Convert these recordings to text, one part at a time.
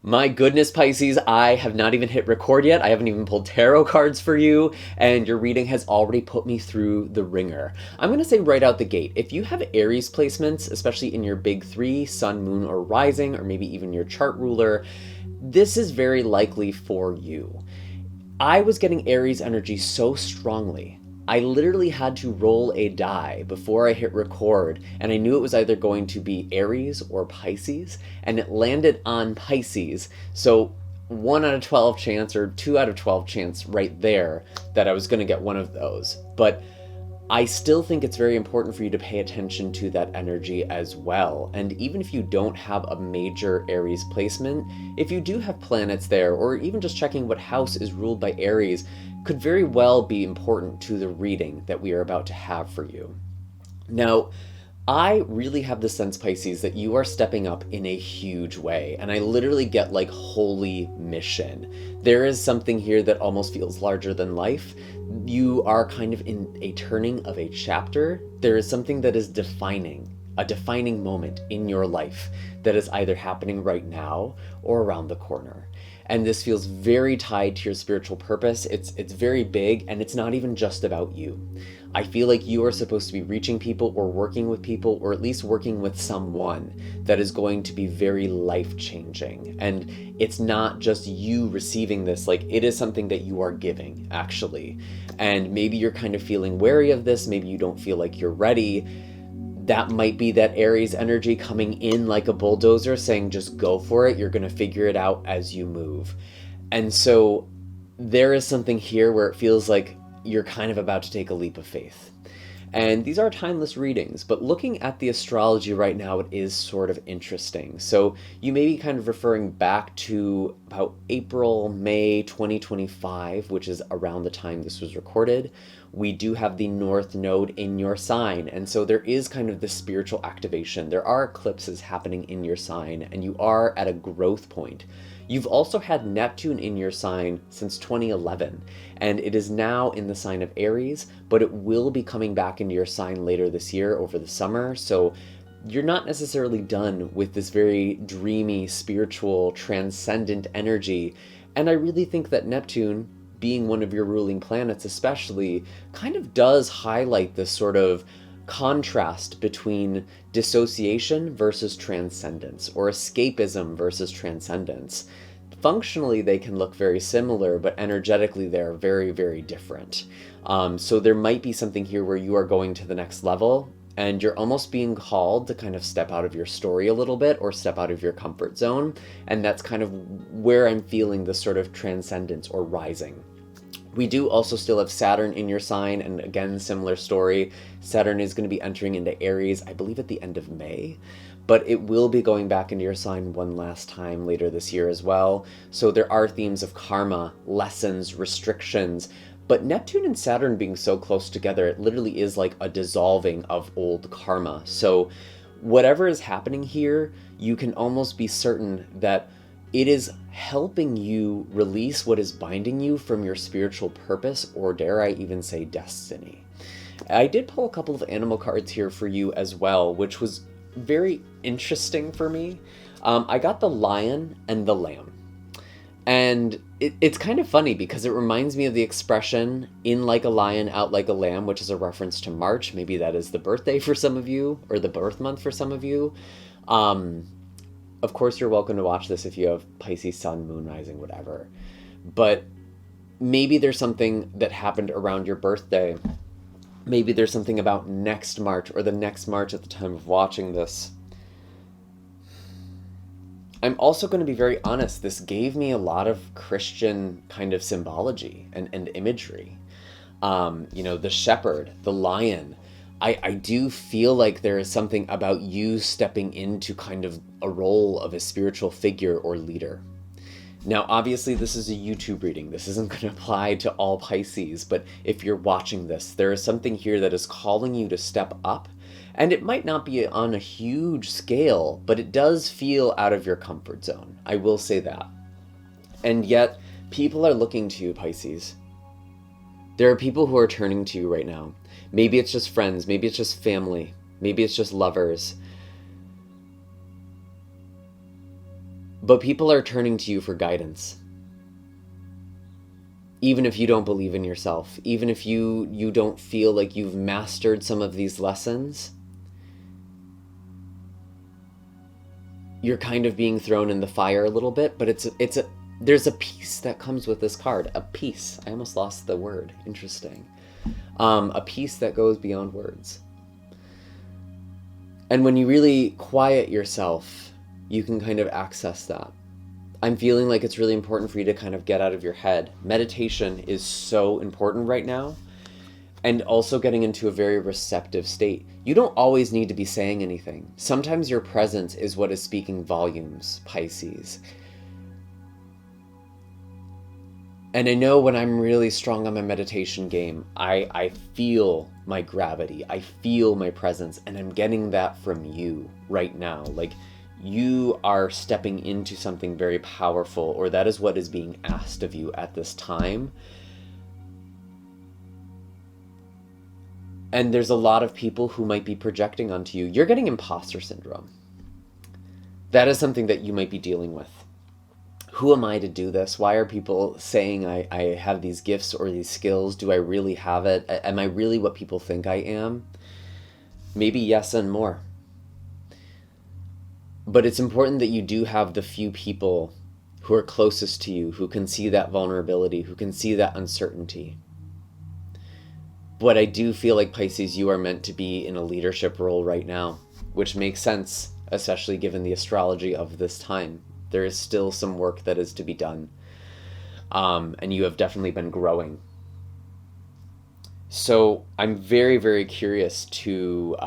My goodness, Pisces, I have not even hit record yet. I haven't even pulled tarot cards for you, and your reading has already put me through the ringer. I'm going to say right out the gate, if you have Aries placements, especially in your big three, sun, moon, or rising, or maybe even your chart ruler, this is very likely for you. I was getting Aries energy so strongly. I literally had to roll a die before I hit record, and I knew it was either going to be Aries or Pisces, and it landed on Pisces. So 1 out of 12 chance or 2 out of 12 chance right there that I was going to get one of those. But I still think it's very important for you to pay attention to that energy as well. And even if you don't have a major Aries placement, if you do have planets there, or even just checking what house is ruled by Aries, could very well be important to the reading that we are about to have for you. Now, I really have the sense, Pisces, that you are stepping up in a huge way. And I literally get like holy mission. There is something here that almost feels larger than life. You are kind of in a turning of a chapter. There is something that is defining, a defining moment in your life that is either happening right now or around the corner. And this feels very tied to your spiritual purpose. It's very big, and it's not even just about you. I feel like you are supposed to be reaching people or working with people, or at least working with someone that is going to be very life-changing. And it's not just you receiving this, like it is something that you are giving, actually. And maybe you're kind of feeling wary of this, maybe you don't feel like you're ready. That might be that Aries energy coming in like a bulldozer saying, just go for it. You're going to figure it out as you move. And so there is something here where it feels like you're kind of about to take a leap of faith. And these are timeless readings, but looking at the astrology right now, it is sort of interesting. So you may be kind of referring back to about April, May 2025, which is around the time this was recorded. We do have the North Node in your sign, and so there is kind of this spiritual activation. There are eclipses happening in your sign, and you are at a growth point. You've also had Neptune in your sign since 2011, and it is now in the sign of Aries, but it will be coming back into your sign later this year over the summer. So you're not necessarily done with this very dreamy, spiritual, transcendent energy. And I really think that Neptune, being one of your ruling planets especially, kind of does highlight this sort of contrast between dissociation versus transcendence, or escapism versus transcendence. Functionally, they can look very similar, but energetically, they're very, very different. So there might be something here where you are going to the next level, and you're almost being called to kind of step out of your story a little bit, or step out of your comfort zone. And that's kind of where I'm feeling this sort of transcendence or rising. We do also still have Saturn in your sign, and again, similar story. Saturn is going to be entering into Aries, I believe at the end of May, but it will be going back into your sign one last time later this year as well. So there are themes of karma, lessons, restrictions, but Neptune and Saturn being so close together, it literally is like a dissolving of old karma. So whatever is happening here, you can almost be certain that it is helping you release what is binding you from your spiritual purpose, or dare I even say destiny. I did pull a couple of animal cards here for you as well, which was very interesting for me. I got the lion and the lamb. And it's kind of funny because it reminds me of the expression, in like a lion, out like a lamb, which is a reference to March. Maybe that is the birthday for some of you, or the birth month for some of you. Of course, you're welcome to watch this if you have Pisces, sun, moon, rising, whatever. But maybe there's something that happened around your birthday. Maybe there's something about next March, or the next March at the time of watching this. I'm also going to be very honest, this gave me a lot of Christian kind of symbology and imagery. The shepherd, the lion. I do feel like there is something about you stepping into kind of a role of a spiritual figure or leader. Now, obviously, this is a YouTube reading. This isn't going to apply to all Pisces, but if you're watching this, there is something here that is calling you to step up. And it might not be on a huge scale, but it does feel out of your comfort zone. I will say that. And yet, people are looking to you, Pisces. There are people who are turning to you right now. Maybe it's just friends, maybe it's just family, maybe it's just lovers. But people are turning to you for guidance. Even if you don't believe in yourself, even if you don't feel like you've mastered some of these lessons, you're kind of being thrown in the fire a little bit, but there's a peace that comes with this card. A peace. I almost lost the word. Interesting. A peace that goes beyond words. And when you really quiet yourself, you can kind of access that. I'm feeling like it's really important for you to kind of get out of your head. Meditation is so important right now. And also getting into a very receptive state. You don't always need to be saying anything. Sometimes your presence is what is speaking volumes, Pisces. And I know when I'm really strong on my meditation game, I feel my gravity. I feel my presence. And I'm getting that from you right now. Like, you are stepping into something very powerful, or that is what is being asked of you at this time. And there's a lot of people who might be projecting onto you. You're getting imposter syndrome. That is something that you might be dealing with. Who am I to do this? Why are people saying I have these gifts or these skills? Do I really have it? Am I really what people think I am? Maybe yes and more. But it's important that you do have the few people who are closest to you, who can see that vulnerability, who can see that uncertainty. But I do feel like, Pisces, you are meant to be in a leadership role right now, which makes sense, especially given the astrology of this time. There is still some work that is to be done. And you have definitely been growing. So I'm very, very curious to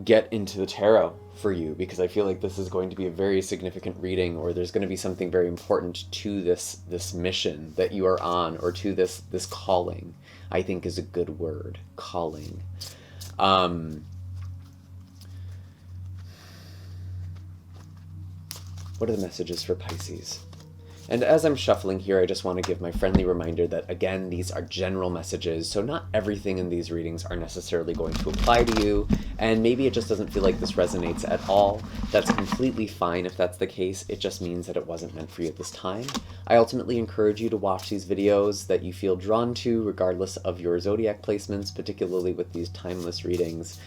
get into the tarot for you, because I feel like this is going to be a very significant reading, or there's going to be something very important to this mission that you are on, or to this calling. I think is a good word, calling. What are the messages for Pisces? And as I'm shuffling here, I just want to give my friendly reminder that, again, these are general messages, so not everything in these readings are necessarily going to apply to you, and maybe it just doesn't feel like this resonates at all. That's completely fine if that's the case. It just means that it wasn't meant for you at this time. I ultimately encourage you to watch these videos that you feel drawn to, regardless of your zodiac placements, particularly with these timeless readings.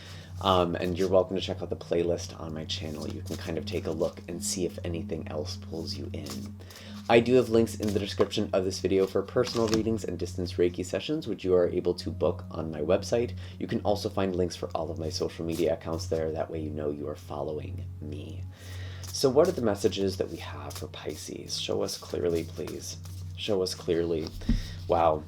And you're welcome to check out the playlist on my channel. You can kind of take a look and see if anything else pulls you in. I do have links in the description of this video for personal readings and distance Reiki sessions, which you are able to book on my website. You can also find links for all of my social media accounts there. That way you know you are following me. So what are the messages that we have for Pisces? Show us clearly, please. Show us clearly. Wow.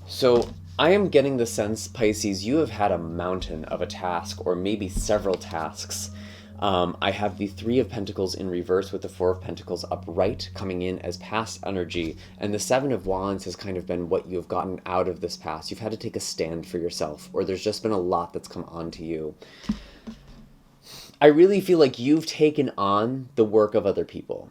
So I am getting the sense, Pisces, you have had a mountain of a task, or maybe several tasks. I have the Three of Pentacles in reverse with the Four of Pentacles upright coming in as past energy, and the Seven of Wands has kind of been what you have gotten out of this past. You've had to take a stand for yourself, or there's just been a lot that's come onto you. I really feel like you've taken on the work of other people.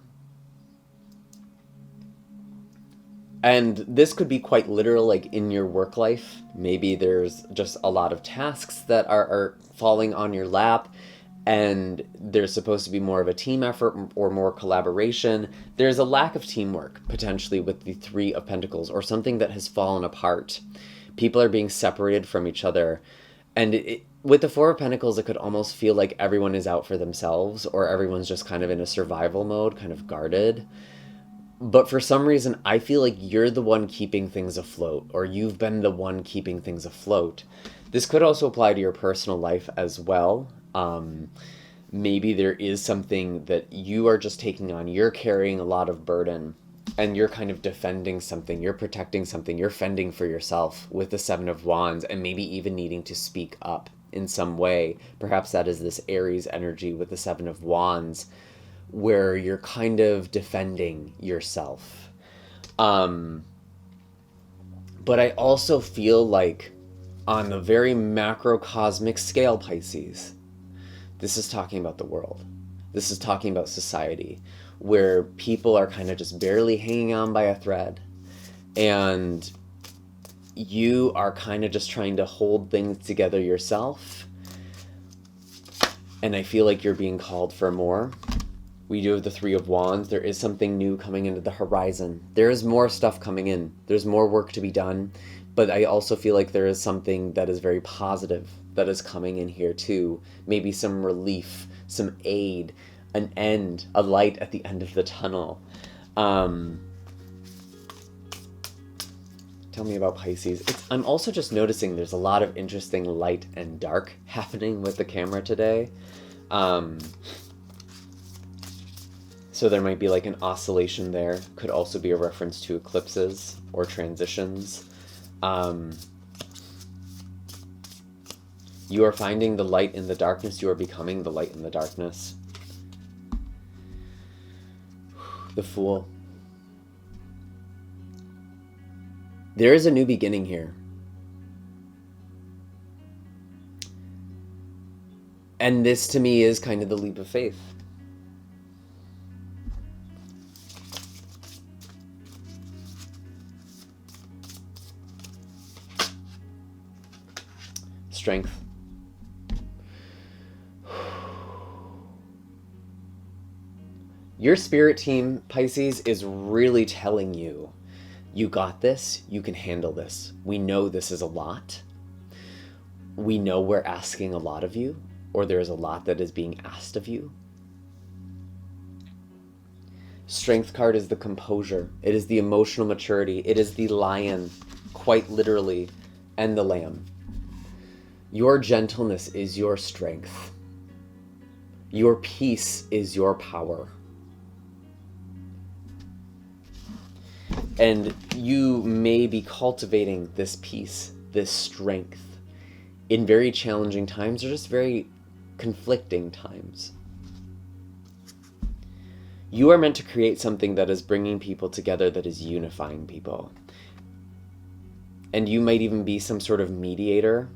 And this could be quite literal, like in your work life. Maybe there's just a lot of tasks that are falling on your lap, and there's supposed to be more of a team effort or more collaboration. There's a lack of teamwork, potentially, with the Three of Pentacles, or something that has fallen apart. People are being separated from each other. And with the Four of Pentacles, it could almost feel like everyone is out for themselves, or everyone's just kind of in a survival mode, kind of guarded. But for some reason, I feel like you're the one keeping things afloat, or you've been the one keeping things afloat. This could also apply to your personal life as well. Maybe there is something that you are just taking on. You're carrying a lot of burden, and you're kind of defending something. You're protecting something. You're fending for yourself with the Seven of Wands, and maybe even needing to speak up in some way. Perhaps that is this Aries energy with the Seven of Wands, where you're kind of defending yourself. But I also feel like on a very macrocosmic scale, Pisces, this is talking about the world. This is talking about society, where people are kind of just barely hanging on by a thread. And you are kind of just trying to hold things together yourself. And I feel like you're being called for more. We do have the Three of Wands. There is something new coming into the horizon. There is more stuff coming in. There's more work to be done. But I also feel like there is something that is very positive that is coming in here too. Maybe some relief, some aid, an end, a light at the end of the tunnel. Tell me about Pisces. I'm also just noticing there's a lot of interesting light and dark happening with the camera today. So there might be like an oscillation there. Could also be a reference to eclipses or transitions. You are finding the light in the darkness. You are becoming the light in the darkness. The Fool. There is a new beginning here. And this to me is kind of the leap of faith. Strength. Your spirit team, Pisces, is really telling you, you got this, you can handle this. We know this is a lot. We know we're asking a lot of you, or there's a lot that is being asked of you. Strength card is the composure. It is the emotional maturity. It is the lion, quite literally, and the lamb. Your gentleness is your strength. Your peace is your power. And you may be cultivating this peace, this strength, in very challenging times or just very conflicting times. You are meant to create something that is bringing people together, that is unifying people. And you might even be some sort of mediator.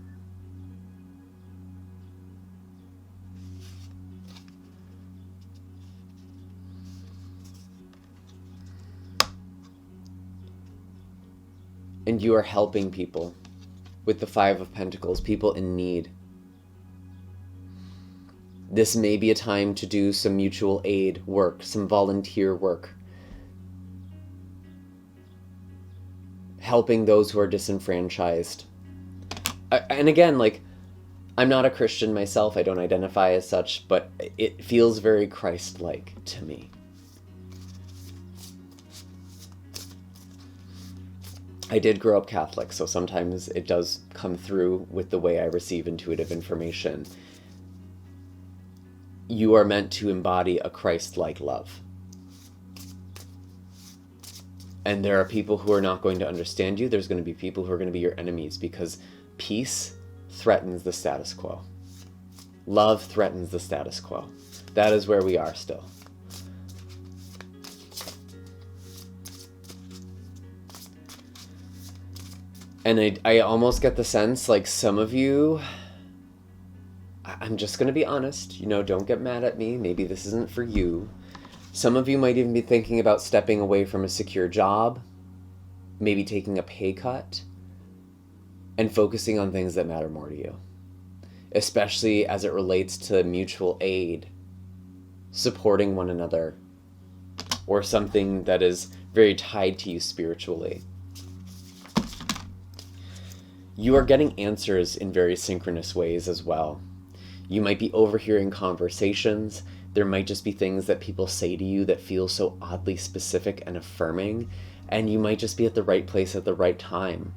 And you are helping people with the Five of Pentacles, people in need. This may be a time to do some mutual aid work, some volunteer work. Helping those who are disenfranchised. And again, like, I'm not a Christian myself, I don't identify as such, but it feels very Christ-like to me. I did grow up Catholic, so sometimes it does come through with the way I receive intuitive information. You are meant to embody a Christ-like love. And there are people who are not going to understand you. There's going to be people who are going to be your enemies, because peace threatens the status quo. Love threatens the status quo. That is where we are still. And I almost get the sense, like, some of you, I'm just going to be honest, don't get mad at me. Maybe this isn't for you. Some of you might even be thinking about stepping away from a secure job, maybe taking a pay cut, and focusing on things that matter more to you, especially as it relates to mutual aid, supporting one another, or something that is very tied to you spiritually. You are getting answers in very synchronous ways as well. You might be overhearing conversations. There might just be things that people say to you that feel so oddly specific and affirming, and you might just be at the right place at the right time.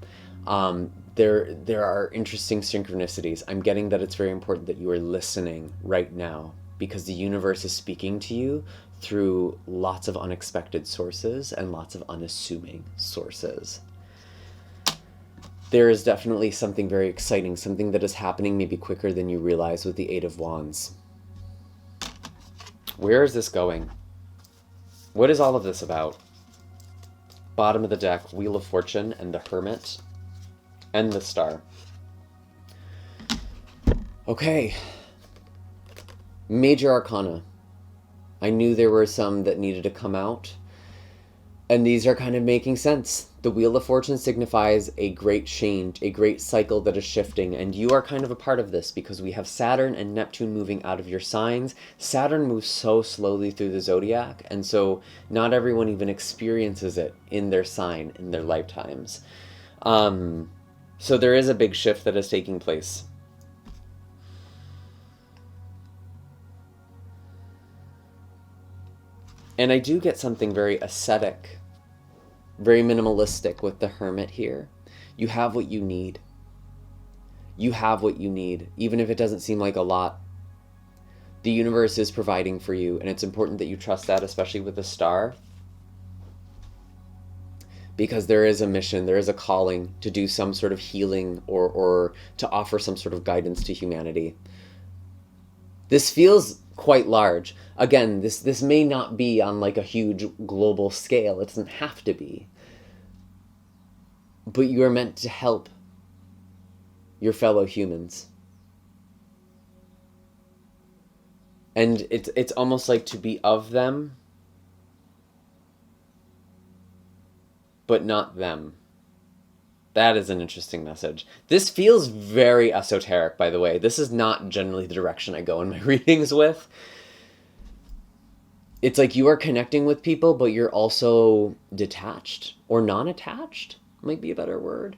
There are interesting synchronicities. I'm getting that it's very important that you are listening right now, because the universe is speaking to you through lots of unexpected sources and lots of unassuming sources. There is definitely something very exciting, something that is happening maybe quicker than you realize with the Eight of Wands. Where is this going? What is all of this about? Bottom of the deck, Wheel of Fortune and the Hermit and the Star. Okay. Major Arcana. I knew there were some that needed to come out. And these are kind of making sense. The Wheel of Fortune signifies a great change, a great cycle that is shifting, and you are kind of a part of this because we have Saturn and Neptune moving out of your signs. Saturn moves so slowly through the zodiac, and so not everyone even experiences it in their sign in their lifetimes. So there is a big shift that is taking place. And I do get something very ascetic, very minimalistic with the Hermit here. You have what you need. You have what you need, even if it doesn't seem like a lot. The universe is providing for you, and it's important that you trust that, especially with the star. Because there is a mission, there is a calling to do some sort of healing or to offer some sort of guidance to humanity. This feels quite large. Again, this may not be on like a huge global scale. It doesn't have to be. But you are meant to help your fellow humans. And it's almost like to be of them, but not them. That is an interesting message. This feels very esoteric, by the way. This is not generally the direction I go in my readings with. It's like you are connecting with people, but you're also detached or non-attached, might be a better word.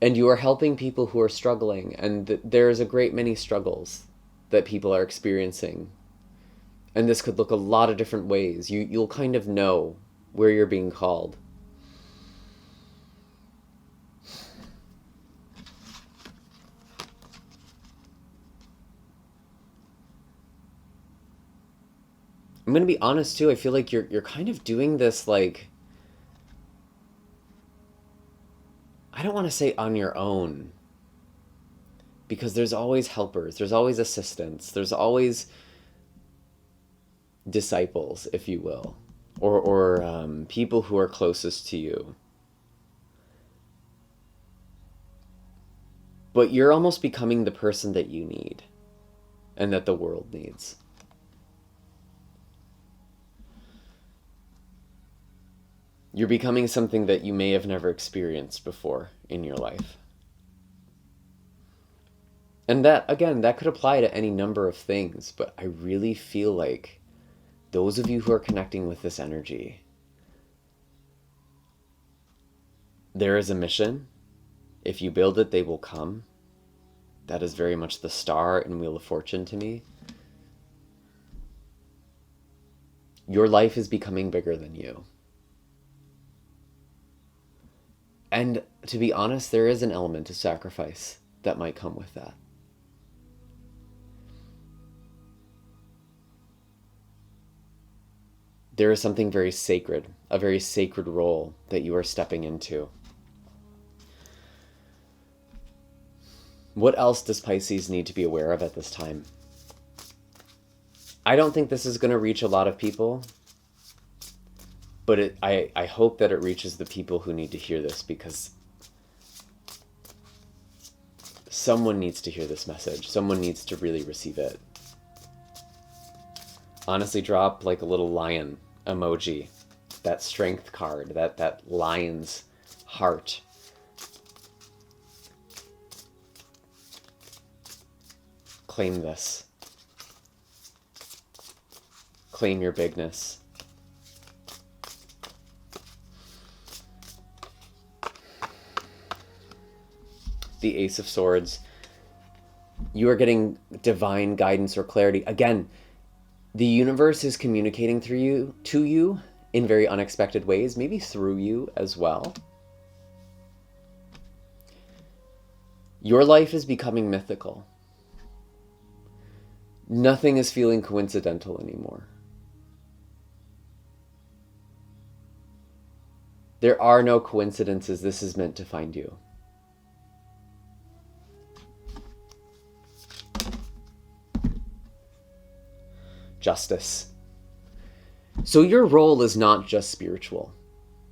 And you are helping people who are struggling, and there's a great many struggles that people are experiencing. And this could look a lot of different ways. You'll kind of know where you're being called. I'm going to be honest too, I feel like you're kind of doing this like, I don't want to say on your own, because there's always helpers, there's always assistants, there's always disciples, if you will, or people who are closest to you. But you're almost becoming the person that you need and that the world needs. You're becoming something that you may have never experienced before in your life. And that, again, that could apply to any number of things, but I really feel like those of you who are connecting with this energy, there is a mission. If you build it, they will come. That is very much the star in Wheel of Fortune to me. Your life is becoming bigger than you. And to be honest, there is an element of sacrifice that might come with that. There is something very sacred, a very sacred role that you are stepping into. What else does Pisces need to be aware of at this time? I don't think this is going to reach a lot of people, but I hope that it reaches the people who need to hear this, because someone needs to hear this message. Someone needs to really receive it. Honestly, drop like a little lion emoji, that strength card, that lion's heart. Claim this. Claim your bigness. The Ace of Swords. You are getting divine guidance or clarity. Again, the universe is communicating to you in very unexpected ways, maybe through you as well. Your life is becoming mythical. Nothing is feeling coincidental anymore. There are no coincidences. This is meant to find you. Justice. So your role is not just spiritual.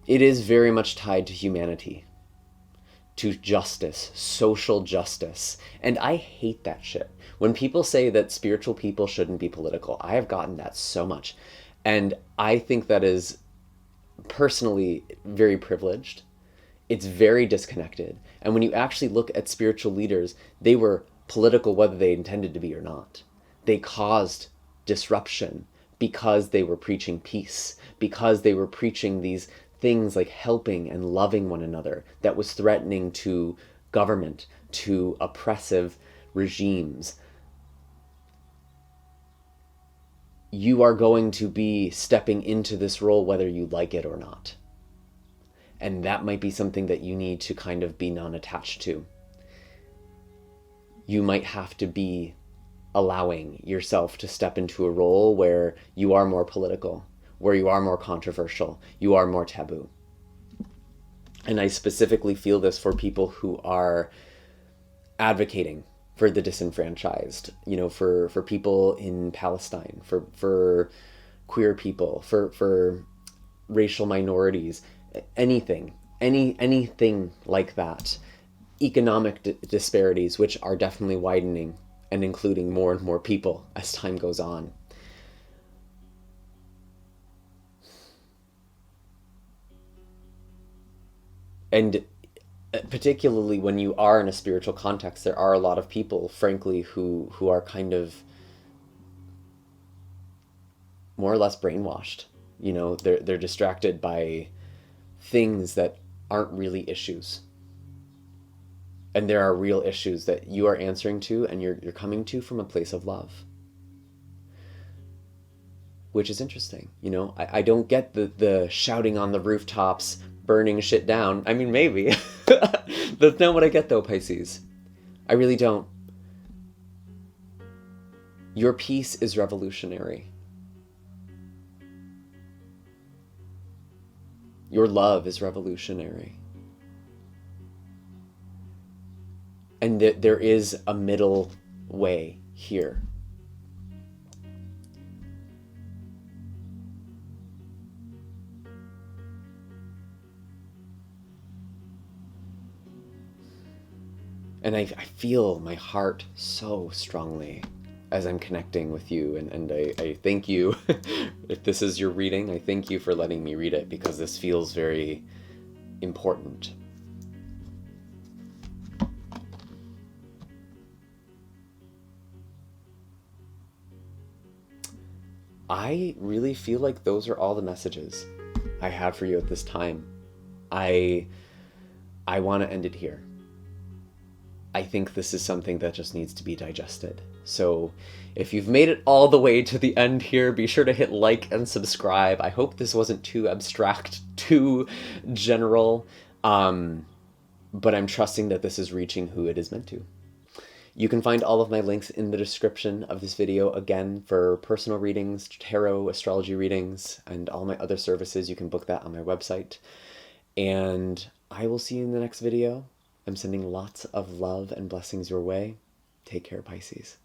It is very much tied to humanity, to justice, social justice. And I hate that shit. When people say that spiritual people shouldn't be political, I have gotten that so much. And I think that is personally very privileged. It's very disconnected. And when you actually look at spiritual leaders, they were political whether they intended to be or not. They caused disruption because they were preaching peace, because they were preaching these things like helping and loving one another that was threatening to government, to oppressive regimes. You are going to be stepping into this role whether you like it or not. And that might be something that you need to kind of be non-attached to. You might have to be allowing yourself to step into a role where you are more political, where you are more controversial, you are more taboo. And I specifically feel this for people who are advocating for the disenfranchised, for people in Palestine, for queer people, for racial minorities, anything like that. Economic disparities, which are definitely widening and including more and more people as time goes on. And particularly when you are in a spiritual context, there are a lot of people, frankly, who are kind of more or less brainwashed. They're distracted by things that aren't really issues. And there are real issues that you are answering to, and you're coming to from a place of love, which is interesting. I don't get the shouting on the rooftops, burning shit down. I mean, maybe. That's not what I get, though, Pisces. I really don't. Your peace is revolutionary. Your love is revolutionary. And there is a middle way here. And I feel my heart so strongly as I'm connecting with you. And I thank you. If this is your reading, I thank you for letting me read it, because this feels very important. I really feel like those are all the messages I have for you at this time. I want to end it here. I think this is something that just needs to be digested. So if you've made it all the way to the end here, be sure to hit like and subscribe. I hope this wasn't too abstract, too general, but I'm trusting that this is reaching who it is meant to. You can find all of my links in the description of this video. Again, for personal readings, tarot, astrology readings, and all my other services, you can book that on my website. And I will see you in the next video. I'm sending lots of love and blessings your way. Take care, Pisces.